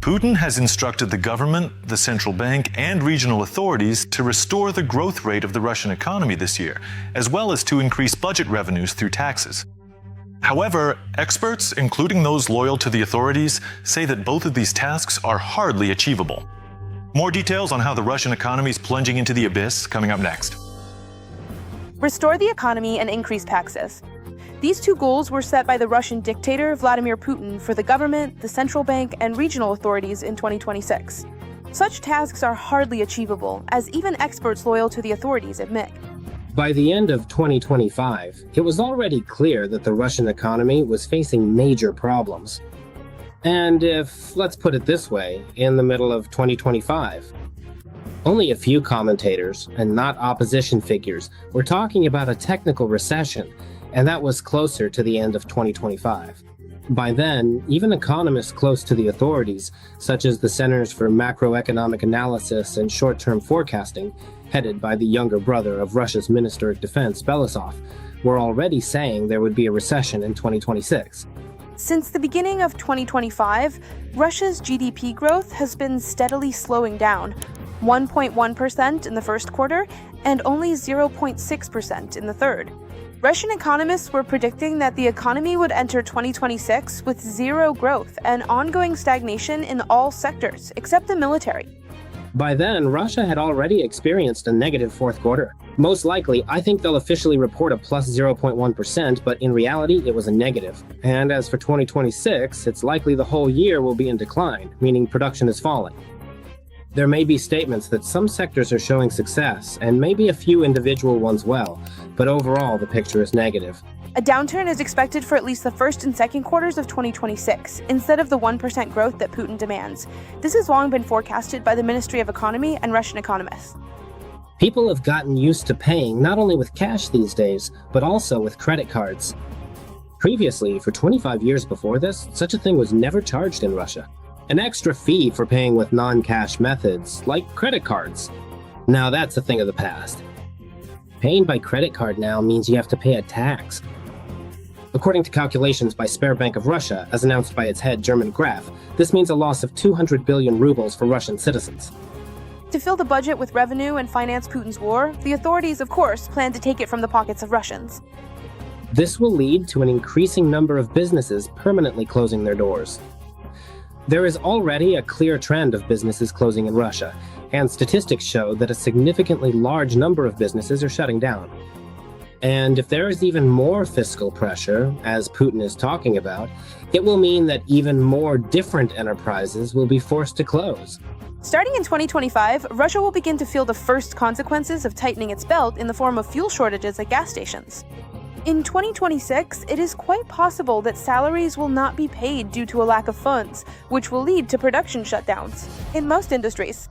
Putin has instructed the government, the central bank, and regional authorities to restore the growth rate of the Russian economy this year, as well as to increase budget revenues through taxes. However, experts, including those loyal to the authorities, say that both of these tasks are hardly achievable. More details on how the Russian economy is plunging into the abyss coming up next. Restore the economy and increase taxes. These two goals were set by the Russian dictator Vladimir Putin for the government, the central bank, and regional authorities in 2026. Such tasks are hardly achievable, as even experts loyal to the authorities admit. By the end of 2025, it was already clear that the Russian economy was facing major problems. And if, let's put it this way, in the middle of 2025, only a few commentators, and not opposition figures, were talking about a technical recession, and that was closer to the end of 2025. By then, even economists close to the authorities, such as the Centers for Macroeconomic Analysis and Short-Term Forecasting, headed by the younger brother of Russia's Minister of Defense, Belousov, were already saying there would be a recession in 2026. Since the beginning of 2025, Russia's GDP growth has been steadily slowing down, 1.1% in the first quarter and only 0.6% in the third. Russian economists were predicting that the economy would enter 2026 with zero growth and ongoing stagnation in all sectors, except the military. By then, Russia had already experienced a negative fourth quarter. Most likely, I think they'll officially report a plus 0.1%, but in reality, it was a negative. And as for 2026, it's likely the whole year will be in decline, meaning production is falling. There may be statements that some sectors are showing success, and maybe a few individual ones well, but overall the picture is negative. A downturn is expected for at least the first and second quarters of 2026, instead of the 1% growth that Putin demands. This has long been forecasted by the Ministry of Economy and Russian economists. People have gotten used to paying not only with cash these days, but also with credit cards. Previously, for 25 years before this, such a thing was never charged in Russia. An extra fee for paying with non-cash methods, like credit cards. Now that's a thing of the past. Paying by credit card now means you have to pay a tax. According to calculations by Sberbank of Russia, as announced by its head German Graf, this means a loss of 200 billion rubles for Russian citizens. To fill the budget with revenue and finance Putin's war, the authorities, of course, plan to take it from the pockets of Russians. This will lead to an increasing number of businesses permanently closing their doors. There is already a clear trend of businesses closing in Russia, and statistics show that a significantly large number of businesses are shutting down. And if there is even more fiscal pressure, as Putin is talking about, it will mean that even more different enterprises will be forced to close. Starting in 2025, Russia will begin to feel the first consequences of tightening its belt in the form of fuel shortages at gas stations. In 2026, it is quite possible that salaries will not be paid due to a lack of funds, which will lead to production shutdowns in most industries.